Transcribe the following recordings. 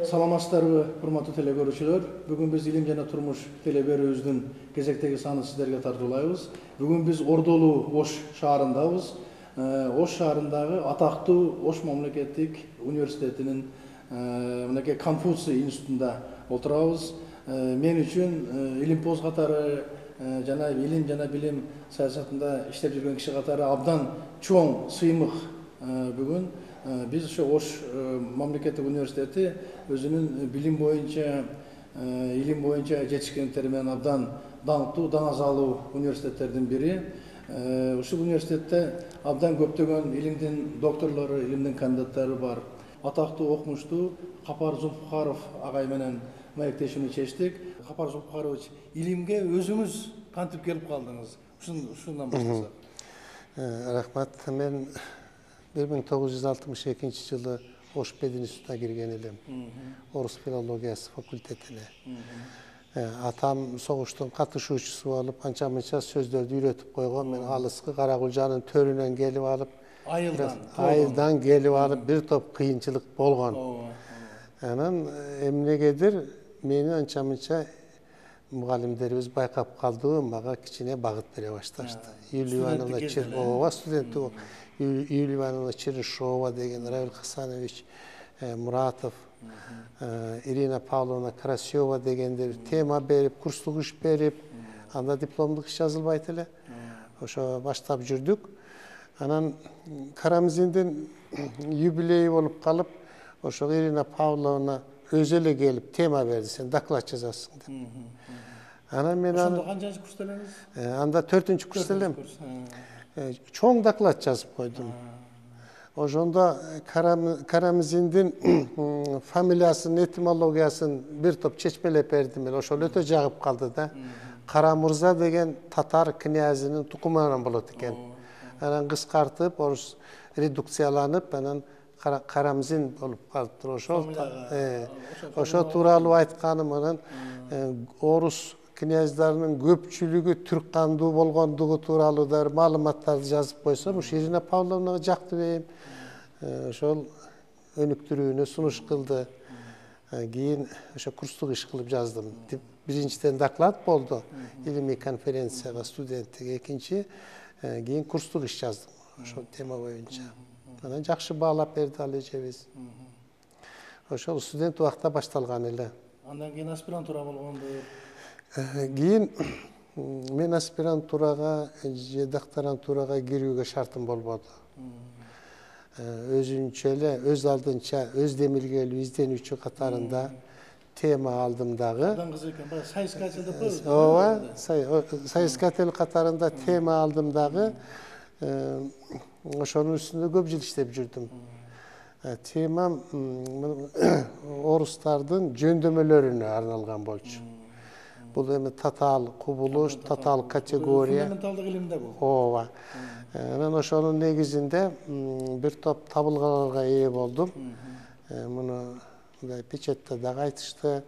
Salamатсыздарбы, урматтуу телекөрүүчүлөр. Бүгүн биз Илим жана турмуш телеберүүбүздүн кезектеги санын сиздерге тартуулайбыз. Бүгүн биз Ордолуу Ош шаарындабыз. Ош шаарындагы атактуу Ош мамлекеттик университетинин мынакей Конфуций институтунда отурабыз. Мен үчүн илимпоз катары жана илим жана билим саясатында иштеп жүргөн киши катары абдан чоң сыймык бүгүн. Biz ошо Ош мамлекеттик университети өзүнүн билим боюнча, илим боюнча жетишкендиктери менен абдан даңктуу, даңазалуу университеттердин бири. Ушул университетте абдан көптөгөн илимдин докторлору, илимдин кандидаттары бар. Атактуу окумуштуу Капар Зулпукаров агай менен маектешүүнү чечтик. Капар Зулпукарович, илимге өзүңүз кантип келип калдыңыз? Ушундан баштасак. Рахмат. Мен 1962 жылы Ош пединститутуна кирген элем. Орус филологиясы факультетине. Атам согуштун катышуучусу болуп, анча-мынча сөздөрдү үйрөтүп койгон. Мен алыскы Каракулжанын төрүнөн келип алып, айылдан келип алып, бир топ кыйынчылык болгон. Анан эмнегедир мени анча-мынча мугалимдерибиз байкап калды, мага кичине багыт бере башташты. Юлия Ивановна Чернова, студенттик Юлия Ивановна Чернышова деген, Равиль Хасанович Муратов, Ирина Павловна Карасева дегендер тема берип, курстук иш берип, анда дипломдук иш жазылбайт эле. Ошо баштап жүрдүк. Анан Карамзиндин юбилейи болуп калып, ошо Ирина Павловна өзү эле келип тема берди, сен доклад жазасың деп. Анан мен Ошондо канчанчы курста элеңиз? Анда 4-чү курста элем. Чоң доклад жазып койдум. Ошондо Карамзиндин фамилиясын, этимологиясын бир топ чечмелеп бердим эле. Ошол өтө жагып калды да. Карамырза деген татар князинин тукумунан болот экен. Анан кыскартып, орус редукцияланып, анан Карамзин болуп калыптыр. Ошо тууралуу айтканым, анан орус князьдарынын көпчүлүгү түрк кандуу болгондугу тууралуу да маалыматтарды жазып койсом, ушу Ирина Павловнага жакты дейм. Ошол өнүктүрүүнү сунуш кылды. Кийин ошо курстук иш кылып жаздым. Биринчиден доклад болду, илимий конференцияга студенттик, экинчи кийин курстук иш жаздым ошол тема боюнча. Анан жакшы баалап берди ал эжебиз. Ошол студент убакта башталган эле. Андан кийин аспирантура болгондо Кийин мен аспирантурага же докторантурага кирүүгө шартым болбоду. Өзүнчө эле, өз алдынча, өз демилгелүү изденүүчү катарында тема алдым дагы. Абдан кызык экен, баягы соискатель деп коебуз. Ооба, соискатель катарында тема алдым дагы. Ошонун үстүндө көп жыл иштеп жүрдүм. Темам орустардын жөндөмөлөрүнө арналган болчу. Бул эми татаал кубулуш, татаал категория. Фундаменталдык илимде бул. Ооба. Анан ошонун негизинде бир топ табылгаларга ээ болдум. Муну печатта дагы айтышты.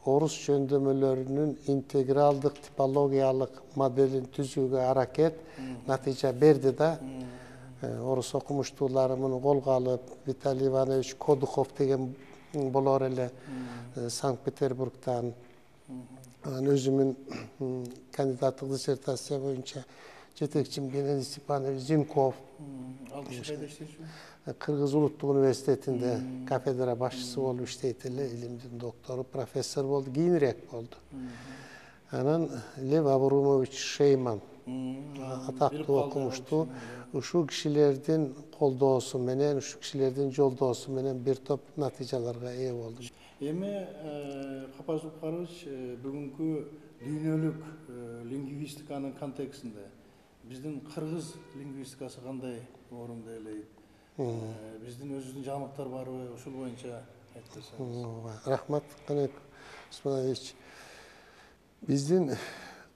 Орус жөндөмөлөрүнүн интегралдык типологиялык моделин түзүүгө аракет, натыйжа берди да. Орус окумуштуулары муну колго алып, Виталий Иванович Кодухов деген болор эле, Санкт-Петербургтан. Өзүмүн кандидаттык диссертация боюнча жетекчим Геннадий Степанович Зинков. Ал киши кайда иштейт? Кыргыз улуттук университетинде кафедра башчысы болуп иштейт эле, илимдин доктору, профессор болду, кийинирээк болду. Анан Лев Абрумович Шейман, атактуу окумуштуу, ушул кишилердин колдоосу менен, ушул кишилердин жолдоосу менен бир топ натыйжаларга ээ болдум. Эми Капар Зулпукарович, бүгүнкү дүйнөлүк лингвистиканын контекстинде биздин кыргыз лингвистикасы кандай орунду ээлейт? Биздин өзүбүздүн жаңылыктар барбы? Ушул боюнча айтып берсеңиз. Рахмат, Канек Усманович. Биздин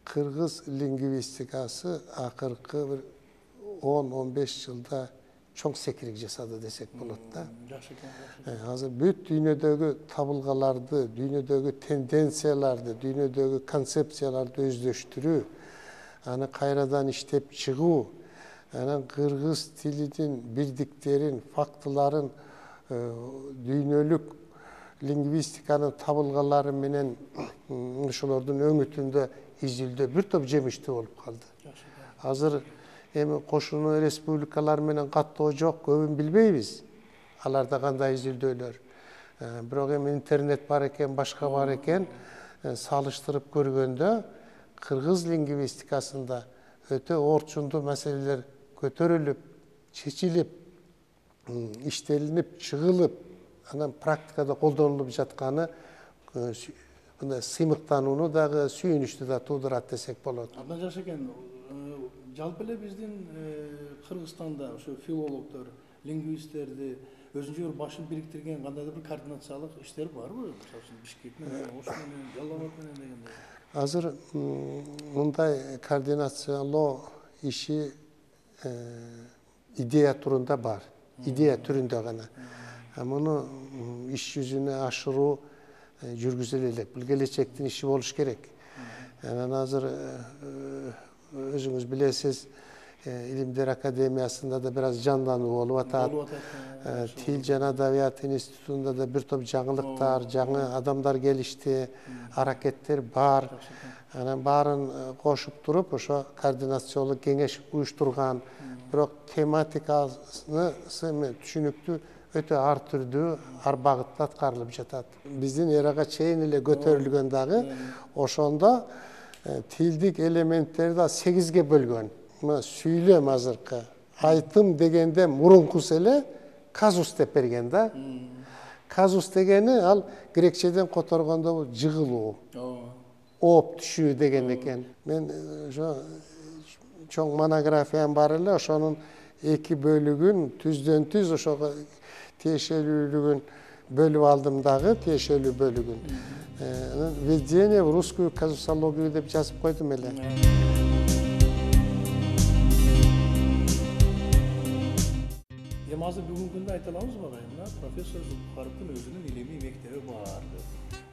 кыргыз лингвистикасы акыркы бир 10-15 жылда чоң секирик жасады десек болот да. Жакшы экен. Азыр бүт дүйнөдөгү табылгаларды, дүйнөдөгү тенденцияларды, дүйнөдөгү концепцияларды өздөштүрүү, аны кайрадан иштеп чыгуу, анан кыргыз тилинин бирдиктерин, фактыларын дүйнөлүк lingvistikanын табылгалары менен ошолордун өңүтүндө изилдөө бир топ жемиштүү болуп калды. Азыр эми кошуна республикалар менен каттоо жок, көбүн билбейбиз. Аларда кандай изилдөөлөр. Бирок эми интернет бар экен, башка бар экен. Салыштырып көргөндө кыргыз лингвистикасында өтө орчундуу маселелер көтөрүлүп, чечилип, иштелинип, чыгылып, анан практикада колдонулуп жатканы мындай сыймыктанууну дагы сүйүнүчтү да туудурат десек болот. Абдан жакшы экен. Жалпы эле биздин Кыргызстанда ошо филологдор, лингвисттерди өзүнчө бир башын бириктирген кандайдыр бир координациялык иштер барбы? Мисалы Бишкек менен, Ош менен, Жалал Абад менен дегендей. Азыр мындай координациялоо иши идея турунда бар. Идея түрүндө гана. Муну иш жүзүнө ашыруу жүргүзүлө элек. Бул келечектин иши болуш керек. Анан азыр өзүңүз билесиз, Илимдер Академиясында да бир аз жандануу болуп атат. Тил жана Адабият институтунда да бир топ жаңылыктар, жаңы адамдар келишти, аракеттер бар. Анан баарын кошуп туруп, ошо координациялык кеңеш уюштурган, бирок тематикасы түшүнүктүү өтө ар түрдүү, ар багытта аткарылып жатат. Биздин эрага чейин эле көтөрүлгөн дагы ошондо тилдик элементтерди 8ге бөлгөн. Сүйлөм азыркы, айтым дегенде мурункусу эле казус деп берген да. Казус дегени ал грекчеден которгондо бул жыгылуу, ооп түшүү деген экен. Мен ошо чоң монографиям бар эле, ошонун 2 бөлүгүн түздөн түз ошого тиешелүүлүгүн бөлүп алдым дагы, тиешелүү бөлүгүн. Введение в русскую казусологию деп жазып койдум эле. Эми азыр бүгүнкү күндө айта аламызбы агайымна, профессор Зулпухаровдун өзүнүн илимий мектеби бар.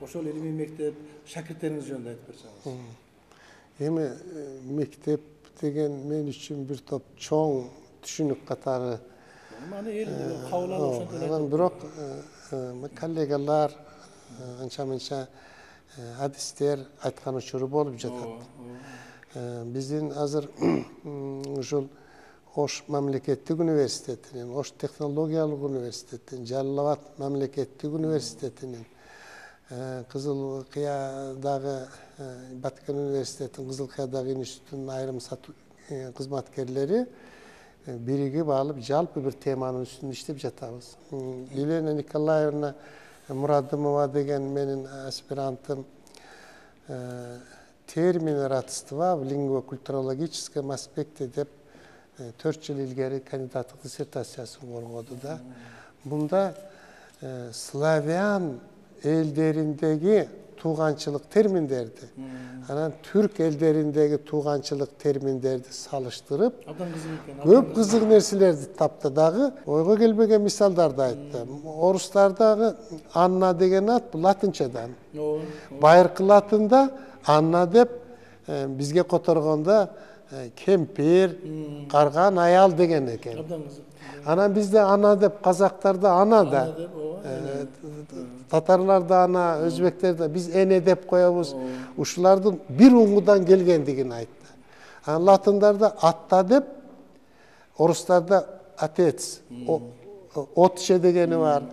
Ошол илимий мектеп шакирттериңиз жөнүндө айтып берсеңиз. Эми мектеп деген мен үчүн бир топ чоң түшүнүк катары. Аны эл кабыл алып ошентип. Анан бирок коллегалар анча-мынча адистер айткан учуру болуп жатат. Биздин азыр ушул Ош мамлекеттик университетинин, Ош технологиялык университетинин, Жалал Абад мамлекеттик университетинин, Кызыл Кыядагы Баткен университетинин, Кызыл Кыядагы институтунун айрым кызматкерлери биригип алып жалпы бир теманын үстүндө иштеп жатабыз. Елена Николаевна Мурадымова деген менин аспирантым термины родства в лингво-культурологическом аспекте деп 4 жыл илгери кандидаттык диссертациясын коргоду да. Мында славян элдериндеги тууганчылык терминдерди, анан түрк элдериндеги тууганчылык терминдерди салыштырып, көп кызык нерселерди тапты дагы, ойго келбеген мисалдарды айтты. Орустардагы Анна деген ат латынчадан. Байыркы латында Анна деп бизге которгондо кемпир, карган аял деген экен. Анан бизде ана деп, казактарда ана да, татарларда ана, өзбектерде биз эне деп коебуз. Ушулардын бир уңудан келгендигин айтты. Латындарда атта деп, орустарда отец, отче дегени бар.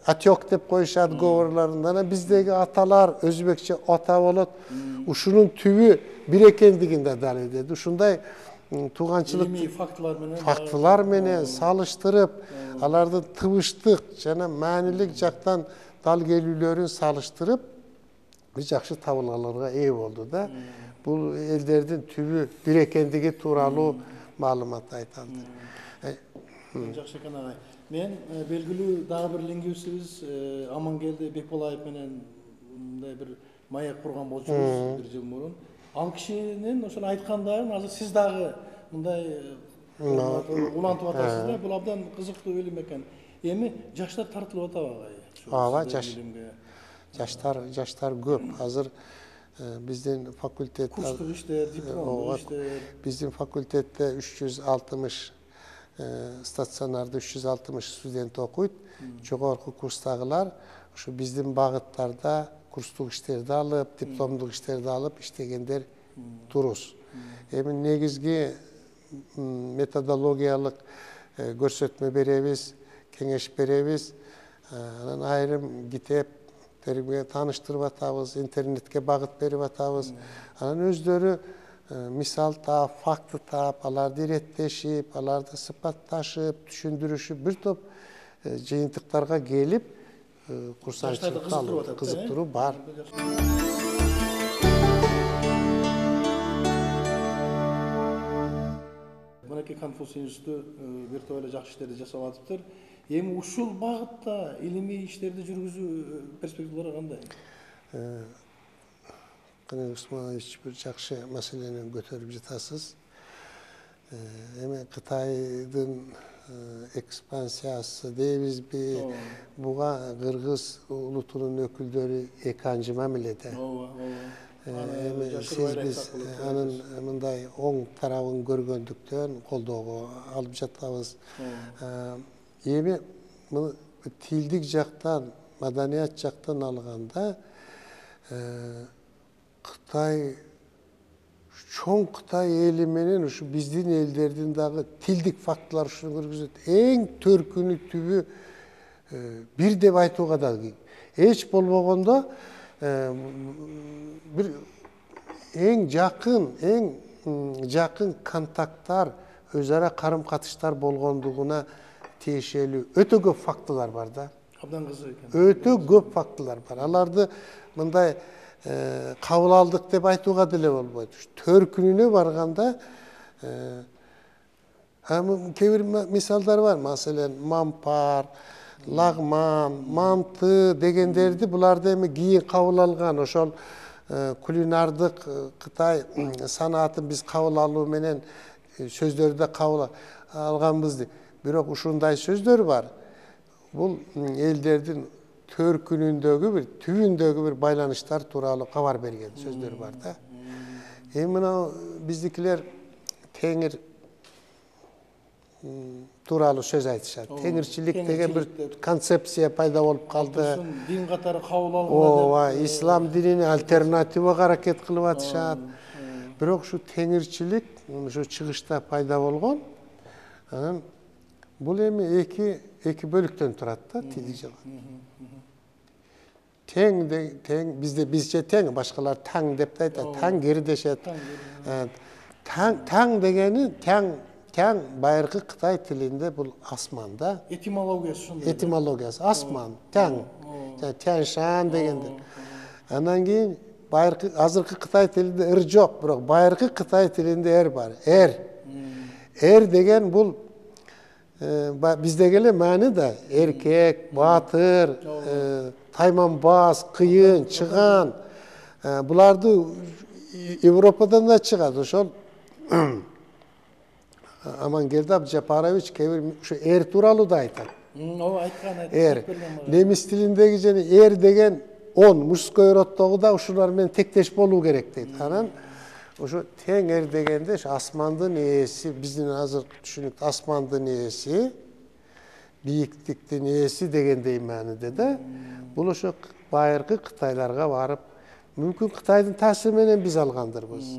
Атёк деп коюшат говорларында. Анан биздеги аталар өзбекче ата болот. Ушунун түбү бир экендигин да далилдеди. Ушундай тууганчылык фактылар менен салыштырып, алардын тыбыштык жана маанилик жактан дал келүүлөрүн салыштырып, бир жакшы табылгаларга ээ болду да. Бул элдердин түбү бир экендиги тууралуу маалымат айтылды. Жакшы экен агай. Мен белгилүү дагы бир лингвистибиз Амангелди Бекболаев менен мындай бир маек курган болчубуз бир жыл мурун. Ал кишинин ошол айткандарын азыр сиз дагы мындай улантып атасыз да, бул абдан кызыктуу илим экен. Эми жаштар тартылып атабы агай? Ооба, жаштар көп. Азыр биздин факультет курстук иштер, дипломдук иштер. Биздин факультетте 360 стационарда 360 студент окуйт. Жогорку курстагылар şu bizim bağıtlarda kursluk işlerdi alıp, diplomluk işlerdi alıp iştegenler duruz. Emin negizgi metodologiyalыk görsötme berебиz, kengeş berебиz. Anan ayrım kitep terbiye tanıştırıp atabız, internetke bağıt berip atabız. Anan özleri misal taap, faktı taap, alarda iretteşip, alarda sıfattaşıp, düşündürüşüp bir top jıyıntıklarga gelip kursançılıkta alıp kızıktırуу бар. Мынакей Конфуций институты бир эле жакшы иштерди жасап атыптыр. Эми ушул багытта илимий иштерди жүргүзүү перспективалары кандай? Кынай Усманович bir жакшы маселени көтөрүп жатасыз. Эми Кытайдын экспансиясы дейбизби, буга Кыргыз улутунун өкүлдөрү эки анжымам эле да. Biz anın mınday oң tarafın görgöndükten koldoğu alıp жатабыз. Emi tildik jaktan, madaniyat jaktan alganda Kıtay çoğun Kıtay eli menen şu bizdin ellerden dağı tildik faktılar şunu görgüzet. En törkünü tübü bir dep aytууга da hiç bolbogондо bir en jakın kontaktlar, özara karım katışlar bolgonduguna tiyişeli öte köp faktılar var da. Abdan kızı eкен. Öte köp faktılar var. Alarda mınday kabul aldık dep aytууга деле болбойт. Törkününe barganda kebir misaldar var. Masalan mampar, lagman, mantı degenderdi bularda emi giyin kabul algan oşol kulinardık Kıtay sanatın biz kabul alуу menen sözlörde kabul alganbızdı. Bирок ушундай сөздөр бар. Бул элдердин төркүнүндөгү bir түбүндөгү bir байланыштар тууралуу кабар берген сөздөр бар да. Эми мына биздикилер теңир тууралуу сөз айтышат. Теңирчилик деген bir концепция пайда болуп калды. Дин катары кабыл алган. Ислам динine альтернативага аракет кылып атышат. Бирок ушу теңирчилик ушу чыгышта пайда болгон. Анан бул эми эки бөлүктөн турат да тилдик жагы. Тең бизче тең, башкалар таң деп да айтат. Таң кирдешет. Таң дегени Таң байыркы Кытай тилинде бул асман да. Этимологиясы ошондой. Этимологиясы асман, таң. Тяньшан дегендер. Анан кийин байыркы азыркы Кытай тилинде ыр жок, бирок байыркы Кытай тилинде эр бар. Эр деген бул биздеги эле маани да. Эркек, батыр, тайманбаз, кыйын, чыган. Буларды Европадан да чыгат. Ошол Amangелді Абджапарович кебир ушу эр тууралуу да айтат. Ооба айткан. Эр. Немис тилиндеги жана эр деген он мужской роддогу да ушулар менен тектеш болуу керек дейт. Анан ушу тең эр дегенде асмандын ээси, биздин азыр түшүнүктүү асмандын ээси, бийиктиктин ээси дегендей мааниде да. Бул ошо байыркы Кытайларга барып, мүмкүн Кытайдын таасири менен биз алгандырбыз.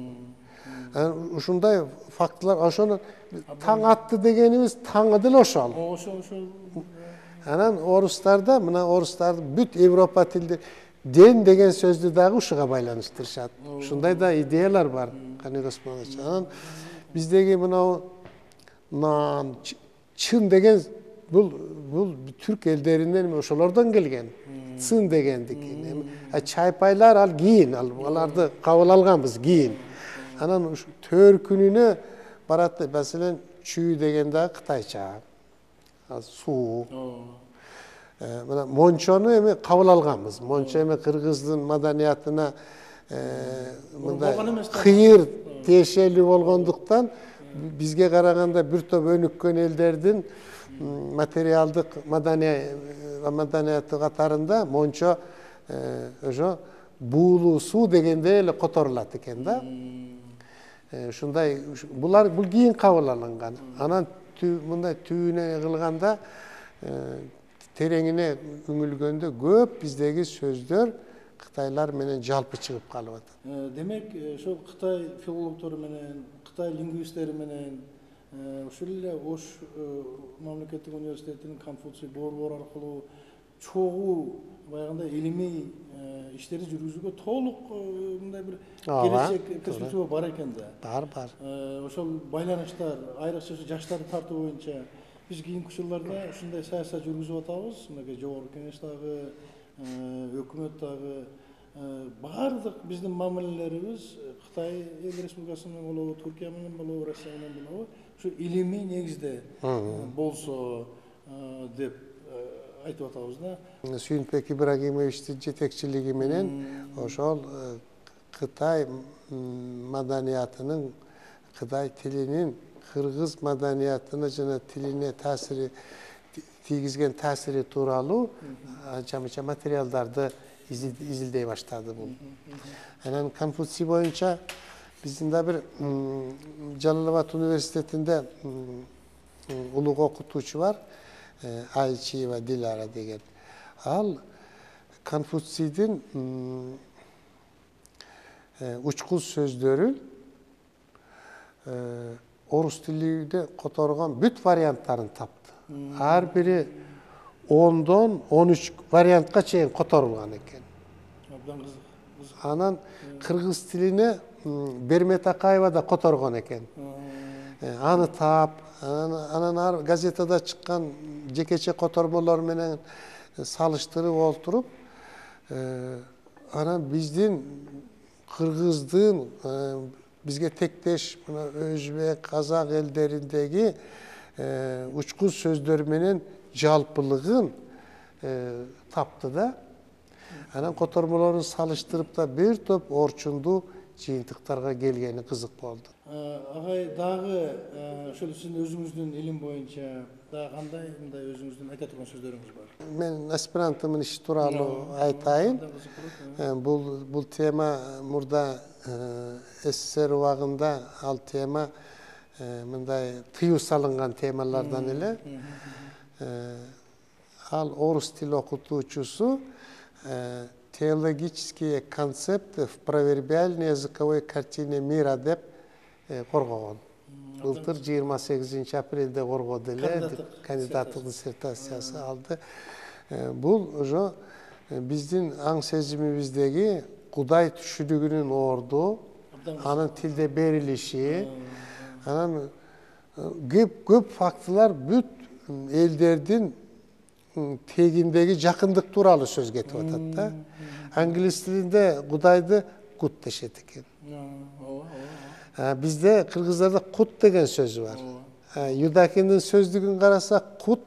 Ушундай фактылар, ошону таң атты дегенimiz таңы деле ошол. Анан орустарда, мына орустарды бүт Европа тилде ден деген сөздү дагы ушуга байланыштырышат. Ушундай да идеялар бар, Каник Осмонович. Анан биздеги мына нан, чын деген бул түрк элдеринен ошолордон келген. Цын дегендики. Чайпайлар ал кийин, аларды кабыл алганбыз кийин. Анан ушу төркүнүнө барат. Маселен чүй дегенде Кытайча. Суу. Мына мончону эми кабыл алганбыз. Мончо эми кыргыздын маданиятына мындай кыйыр тиешелүү болгондуктан бизге караганда бир топ өнүккөн элдердин материалдык маданияты катарында мончо ошо буулуу суу дегенде эле которулат экен да. Ушундай бул кийин кабыл алынган. Анан мындай түбүнө кылганда terеңine үңүлгөндө көп биздеги сөздөр Кытайлар менен жалпы чыгып калып атат. Демек, ошол Кытай филологтору менен, Кытай лингвисттери менен ушул эле Ош мамлекеттик университетинин Конфуций борбору аркылуу чогуу баягындай илимий иштерди жүргүзүүгө толук мындай бир келечек перспектива бар экен да. Бар. Ошол байланыштар, айрыкча жаштарды тартуу боюнча биз кийинки жылдарда ушундай саясат жүргүзүп атабыз. Мынакей жогорку кеңеш дагы, өкмөт дагы баардык биздин мамилелерибиз Кытай Эл Республикасы менен болобу, Түркия менен болобу, Россия менен болобу, ушу илимий негизде болсо деп айтып атабыз да. Сүйүнбек Ибрагимовичтин жетекчилиги менен ошол Кытай маданиятынын, Кытай тилинин кыргыз маданиятына жана тилине таасири тийгизген таасири тууралуу анча материалдарды изилдей баштады бул. Анан Конфуций боюнча биздин да бир Жалал-Абад университетинде улуг окутуучу бар, Айчиева Дилара деген. Ал Конфуцийдин учкул сөздөрүн орус тилинде которгон бүт варианттарын тапты. Ар бири 10-дон 13 вариантка чейин которулган экен. Анан кыргыз тилине Бермет Акаева да которгон экен. Аны таап, анан газетада чыккан жекече котормолор менен салыштырып олтуруп, анан биздин кыргыздын бизге тектеш өзбек, казак элдериндеги учкул сөздөр менен жалпылыгын тапты да. Анан котормолорун салыштырып да бир топ орчундуу жыйынтыктарга келгени кызык болду. Агай дагы ошол сиздин өзүңүздүн илим боюнча дагы кандай мындай өзүңүздүн айта турган сөздөрүңүз бар? Мен аспирантымын иши тууралуу айтайын. Бул тема мурда СССР убагында ал тема мындай тыюу салынган темалардан эле. Ал орус тил окутуучусу теологические концепты в провербиальной языковой картине мира деп коргогон. Былтыр 28 апрелде коргоду эле, кандидаттык диссертациясы алды. Бул уже биздин аң сезимибиздеги Кудай түшүнүгүнүн орду, анын тилде берилиши, анан көп фактылар бүт элдердин тегиндеги жакындык тууралуу сөз кетип атат да. Англис тилинде Кудайды кут дешет экен. Бизде кыргыздарда кут деген сөз бар. Юдакиндин сөздүгүн карасак, кут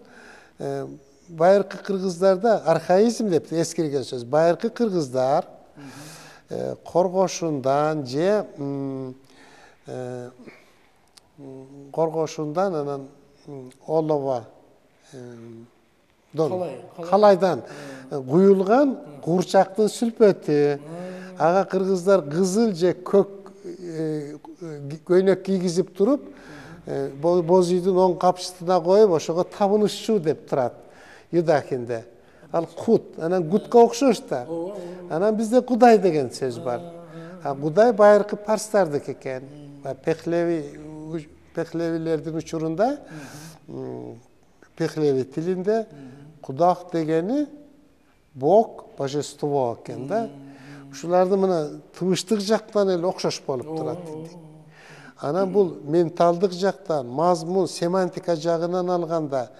байыркы кыргыздарда архаизм деп эскирген сөз. Байыркы кыргыздар коргошундан же анан олова калайдан куюлган курчактын сүлпөтү, ага кыргыздар кызыл же көк көйнөк кийгизип туруп, боз үйдүн оң капчысына коюп, ошого табынышчу деп турат Юдакинде. Ал кут, анан гутка окшош да. Анан бизде Кудай деген сөз бар. Кудай байыркы парстардык экен. Пехлевилердин учурунда, Пехлеви тилинде Кудак дегени Бог, божество экен да. Ушуларды мына тыбыштык жактан эле окшош болуп турат. Анан бул менталдык жактан, мазмун, семантика жагынан алганда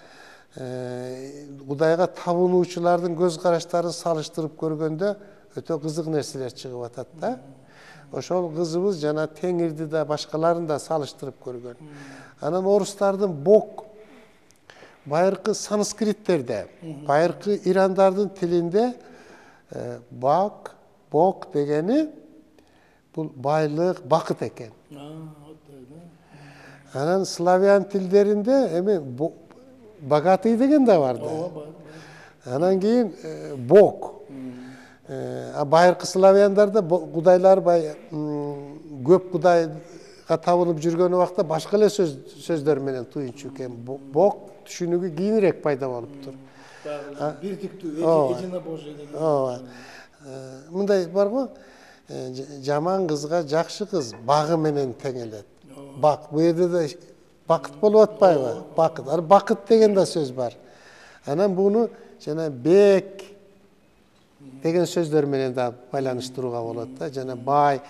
Кудайга табынуучулардын көз караштарын салыштырып көргөндө өтө кызык нерселер чыгып атат да. Ошол кызыбыз жана Теңирди да башкаларын да салыштырып көргөн. Анан орустардын Бог байыркы санскриттерде, байыркы ирандардын тилинде Бог дегени бул байлык, бакыт экен. Анан славян тилдеринде эми богатый деген да бар да. Анан кийин Бог. Байыркы славяндарда кудайлар көп кудайга табынып жүргөн убакта башка эле сөздөр менен туюнчу экен. Бог түшүнүгү кийинирээк пайда болуптур. бир тиктүү эжине божой деген. ооба мындай бар го, жаман кызга жакшы кыз багы менен тең элет. Бак, бул жерде да бакыт болуп атпайбы? Бакыт. Бакыт деген да сөз бар. Анан буну жана бек деген сөздөр менен да байланыштырууга болот да. Жана бай,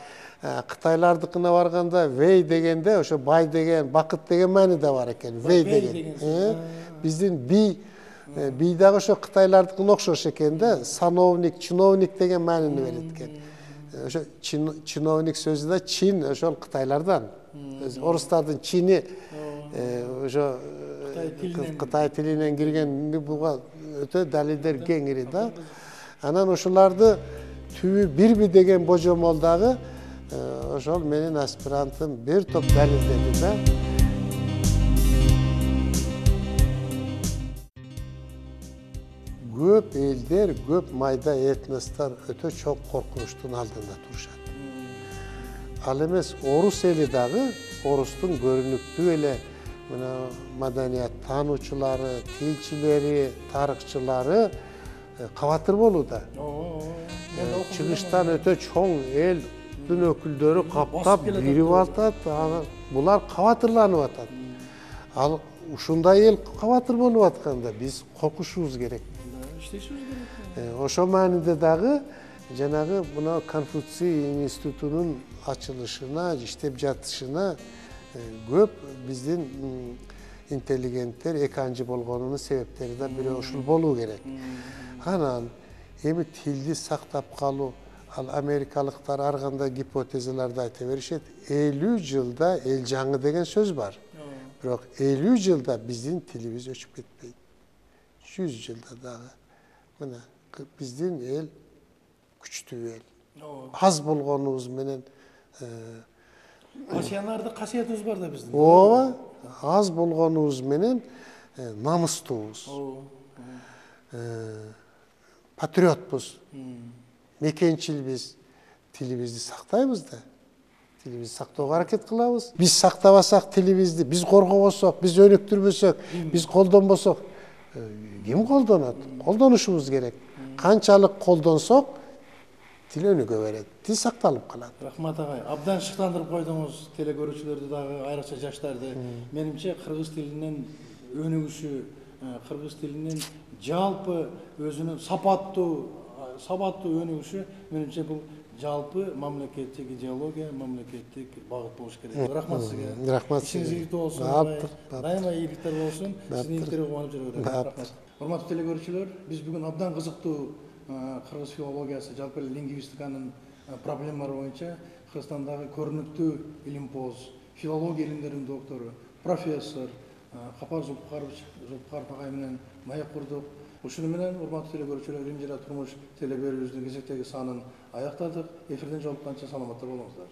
Кытайлардыкына барганда вей дегенде ошо бай деген, бакыт деген маани да бар экен. Вей деген. Биздин би дагы ошо Кытайлардыкына окшош экен да. Сановник, чиновник деген маанини берет экен. Ошо чиновник сөзү да чин ошол Кытайлардан. Орустардын чини ошо Кытай тилинен кирген, буга өтө далилдер кеңири да. Анан ошоларды түбү бирби деген божомол дагы ошол менин аспирантым бир топ далилдеди да. Көп элдер, көп майда этностор өтө чоң коркунучтун алдында турушат. Ал эмес орус эли дагы, орустун көрүнүктүү эле мына маданият таануучулары, тилчилери, тарыхчылары кабатыр болууда. Чыгыштан өтө чоң элдин өкүлдөрү каптап бирип атат, булар кабатырланып атат. Ал ушундай эл кабатыр болуп атканда биз коркушубуз керек. Ошо мааниде дагы жанагы мына Конфуций институтунун ачылышына, иштеп жатышына көп биздин интеллигенттер эканчы болгонунун себептери да бири ушул болуу керек. Анан эми тилди сактап калуу, ал америкалыктар ар кандай гипотезаларды айта беришет. 50 жылда эл жаңы деген сөз бар. Бирок 50 жылда биздин тилибиз өчүп кетпейт. 100 жылда дагы мына биздин эл күчтүү эл. Аз болгонубуз менен касиетибиз бар да биздин. Ооба, аз болгонубуз менен намыстуубуз. Патриотпуз. Мекенчилбиз. Тилибизди сактайбыз да. Тилибизди сактоого аракет кылабыз. Биз сактабасак тилибизди, биз коргобосок, биз өнүктүрбөсөк, биз колдонбосок, ким колдонот? Колдонушубуз керек. Канчалык колдонсок, тил өнүгө берет, тил сакталып калат. Рахмат агай, абдан шыктандырып койдуңуз теле көрүүчүлөрдү дагы, айрыкча жаштарды. Менимче кыргыз тилинин өнүгүшү, кыргыз тилинин жалпы өзүнүн сапаттуу өнүгүшү менимче бул жалпы мамлекеттик идеология, мамлекеттик багыт болуш керек. Рахмат сизге. Рахмат. Ишиңиз ийгиликтүү болсун. Дайыма ийгиликтер болсун. Сиздин интервью кубанып жүрөбүз. Рахмат. Урматтуу теле көрүүчүлөр, биз бүгүн абдан кызыктуу кыргыз филологиясы, жалпы лингвистиканын проблемалары боюнча Кыргызстандагы көрүнүктүү илимпоз, филология илимдеринин доктору, профессор Капар Зулпукаров агай менен маек курдук. Ушуну менен урматтуу теле көрүүчүлөр, Им жана турмуш теле берүүбүздүн кезектеги санын аяктадык. Эфирден жолукканча саламатта болуңуздар.